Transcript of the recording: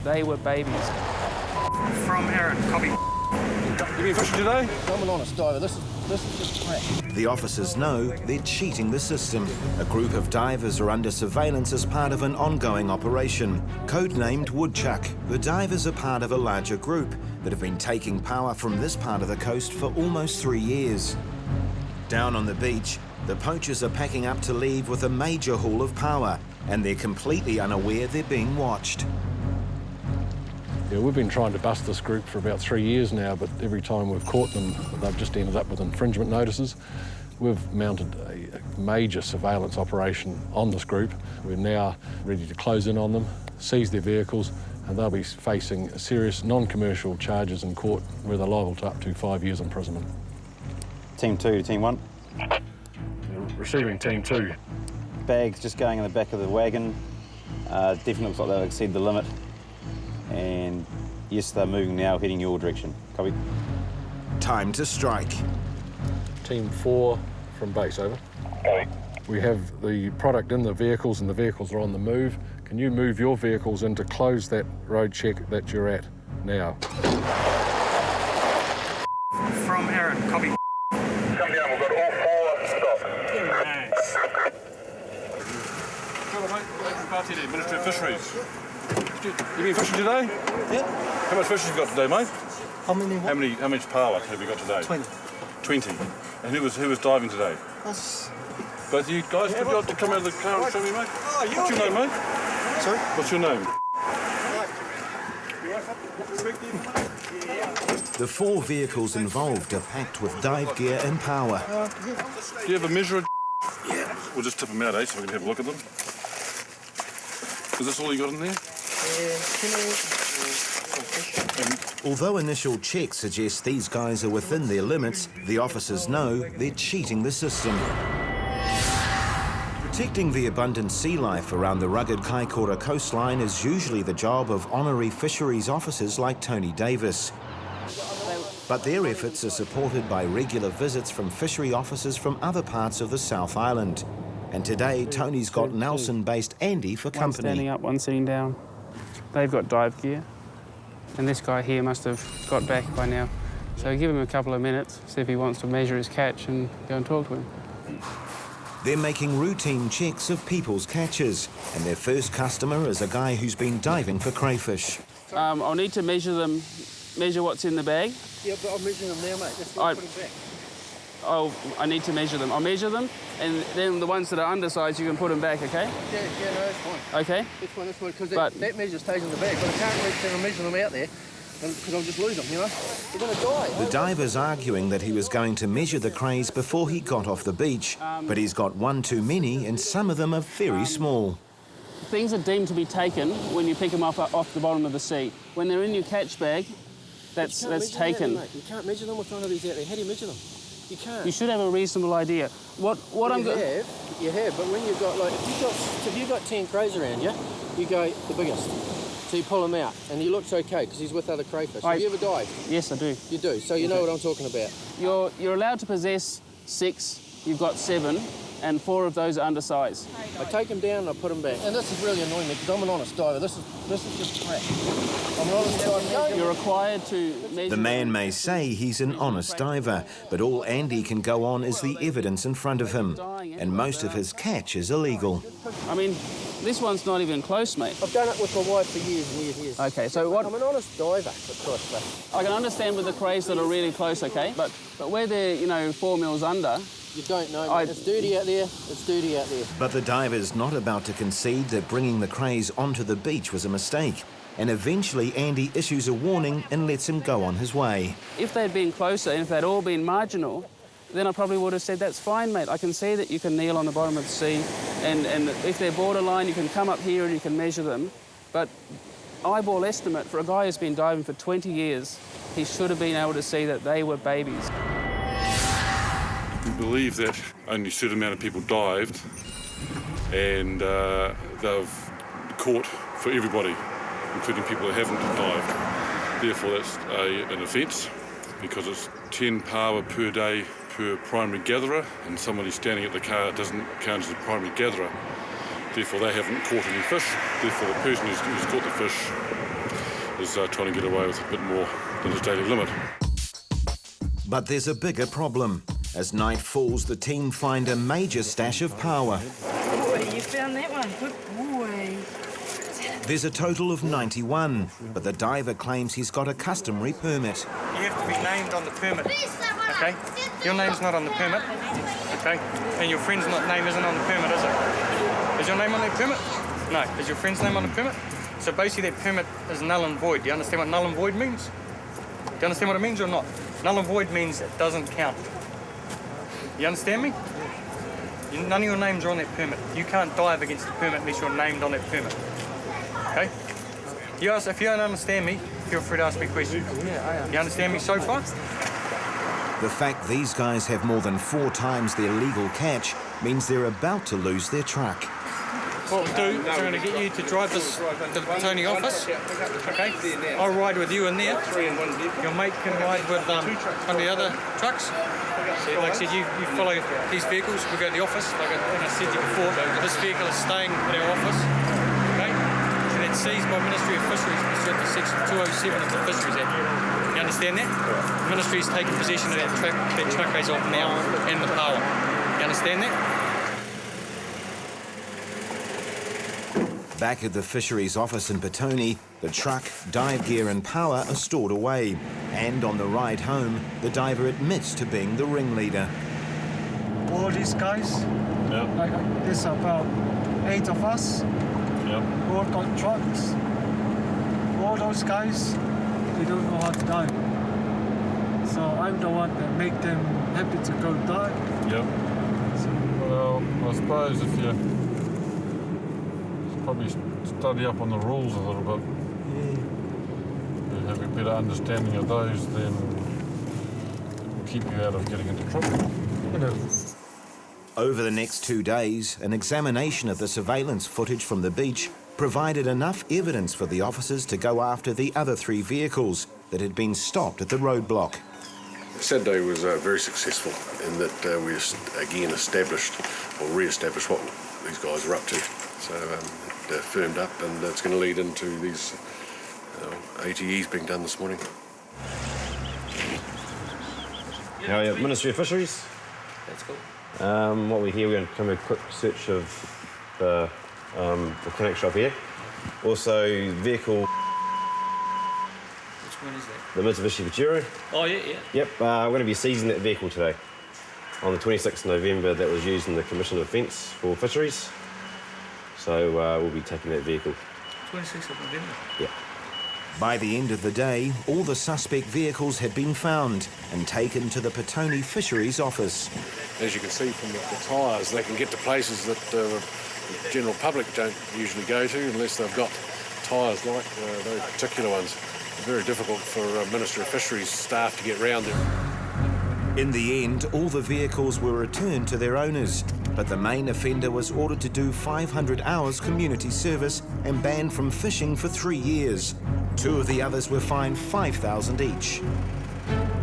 They were babies. From Aaron, copy. You been fishing today? I'm an honest diver. This is just crap. The officers know they're cheating the system. A group of divers are under surveillance as part of an ongoing operation, codenamed Woodchuck. The divers are part of a larger group that have been taking power from this part of the coast for almost 3 years. Down on the beach, the poachers are packing up to leave with a major haul of power, and they're completely unaware they're being watched. Yeah, we've been trying to bust this group for about 3 years now, but every time we've caught them, they've just ended up with infringement notices. We've mounted a major surveillance operation on this group. We're now ready to close in on them, seize their vehicles, and they'll be facing serious non-commercial charges in court where they're liable to up to 5 years imprisonment. Team 2 to Team 1. Receiving Team 2. Bags just going in the back of the wagon. Definitely looks like they'll exceed the limit. And yes, they're moving now, heading your direction. Copy. Time to strike. Team 4 from base, over. Copy. We have the product in the vehicles and the vehicles are on the move. Can you move your vehicles in to close that road check that you're at now? From Aaron, copy. Come down, we've got all 4 stopped. Hello, mate. Party there, Ministry of Fisheries. You been fishing today? Yeah. How much fish have you got today, mate? How much power have you got today? 20. 20. And who was diving today? Us. Both of you guys, could you like to come out of the car and show me, mate? What's your name, mate? Sorry? What's your name? The 4 vehicles involved are packed with dive gear and power. Do you have a measure? Yeah. We'll just tip them out, so we can have a look at them. Is this all you got in there? Although initial checks suggest these guys are within their limits, the officers know they're cheating the system. Protecting the abundant sea life around the rugged Kai-moana coastline is usually the job of honorary fisheries officers like Tony Davis. But their efforts are supported by regular visits from fishery officers from other parts of the South Island. And today, Tony's got Nelson-based Andy for company. One standing up, one sitting down. They've got dive gear. And this guy here must have got back by now. So give him a couple of minutes, see if he wants to measure his catch and go and talk to him. They're making routine checks of people's catches, and their first customer is a guy who's been diving for crayfish. I'll need to measure them, measure what's in the bag. Yeah, but I'm measuring them now, mate. That's what I'm putting back. I need to measure them. I'll measure them, and then the ones that are undersized, you can put them back, okay? Yeah, no, that's fine. Okay. That's fine, because that measure stays in the bag, but I can't reach down and measure them out there, because I'll just lose them, you know? They're going to die. The diver's arguing that he was going to measure the crays before he got off the beach, but he's got one too many, and some of them are very small. Things are deemed to be taken when you pick them up off the bottom of the sea. When they're in your catch bag, that's taken. You can't measure them with one of these out there. How do you measure them? You can't. You should have a reasonable idea. What I'm going. You have, but when you've got if you've got 10 crays around you, you go the biggest. So you pull him out, and he looks okay because he's with other crayfish. Have you ever dived? Yes, I do. You do. So you know what I'm talking about. You're allowed to possess 6. You've got 7, and 4 of those are undersized. I take them down and I put them back. And this is really annoying me because I'm an honest diver. This is just crap. I'm an honest diver. You're required to measure. The man may say he's an honest diver, but all Andy can go on is the evidence in front of him, and most of his catch is illegal. I mean, this one's not even close, mate. I've done it with my wife for years and years and years. Okay, so what? I'm an honest diver, of course. I can understand with the crays that are really close, okay, but where they're 4 mils under. You don't know, mate. It's dirty out there. It's dirty out there. But the diver's not about to concede that bringing the crays onto the beach was a mistake. And eventually Andy issues a warning and lets him go on his way. If they'd been closer and if they'd all been marginal, then I probably would have said, that's fine, mate. I can see that you can kneel on the bottom of the sea, and if they're borderline, you can come up here and you can measure them. But eyeball estimate, for a guy who's been diving for 20 years, he should have been able to see that they were babies. We believe that only a certain amount of people dived, and they've caught for everybody, including people who haven't dived. Therefore, that's an offence, because it's 10 power per day per primary gatherer, and somebody standing at the car doesn't count as a primary gatherer. Therefore, they haven't caught any fish. Therefore, the person who's caught the fish is trying to get away with a bit more than his daily limit. But there's a bigger problem. As night falls, the team find a major stash of power. Boy, you found that one. Good boy. There's a total of 91, but the diver claims he's got a customary permit. You have to be named on the permit, okay? Your name's not on the permit, okay? And your friend's name isn't on the permit, is it? Is your name on that permit? No. Is your friend's name on the permit? So basically that permit is null and void. Do you understand what null and void means? Do you understand what it means or not? Null and void means it doesn't count. You understand me? None of your names are on that permit. You can't dive against the permit unless you're named on that permit. Okay? If you don't understand me, feel free to ask me questions. You understand me so far? The fact these guys have more than 4 times their legal catch means they're about to lose their truck. What we'll do is we're going to get you to drive this to the Tony office, okay? I'll ride with you in there. Your mate can ride with one of the other trucks. So, like I said, you follow these vehicles. We go to the office, like I said to you before. This vehicle is staying at our office, okay? And it's seized by Ministry of Fisheries pursuant to Section 207 of the Fisheries Act. You understand that? The Ministry is taking possession of that truck as of now and the power. You understand that? Back at the fisheries office in Petone, the truck, dive gear and power are stored away. And on the ride home, the diver admits to being the ringleader. All these guys, like there's about 8 of us, all got trucks. All those guys, they don't know how to dive. So I'm the one that make them happy to go dive. Yep. Well, I suppose if you probably study up on the rules a little bit, you have a better understanding of those, then it will keep you out of getting into trouble. Over the next 2 days, an examination of the surveillance footage from the beach provided enough evidence for the officers to go after the other 3 vehicles that had been stopped at the roadblock. Saturday was very successful in that we again established or re-established what these guys are up to. So it firmed up, and it's going to lead into these ATEs being done this morning. Yeah, Ministry of Fisheries. That's cool. What we're here, we're going to come a quick search of the mechanic shop here. Also, vehicle. Which one is that? The Mitsubishi Pajero. Oh, yeah. Yep, we're going to be seizing that vehicle today. On the 26th of November, that was used in the commission of offence for fisheries. So we'll be taking that vehicle. 26th of November? Yeah. By the end of the day, all the suspect vehicles had been found and taken to the Petone Fisheries office. As you can see from the tyres, they can get to places that the general public don't usually go to unless they've got tyres like those particular ones. It's very difficult for Ministry of Fisheries staff to get round them. In the end, all the vehicles were returned to their owners, but the main offender was ordered to do 500 hours community service and banned from fishing for 3 years. 2 of the others were fined $5,000 each.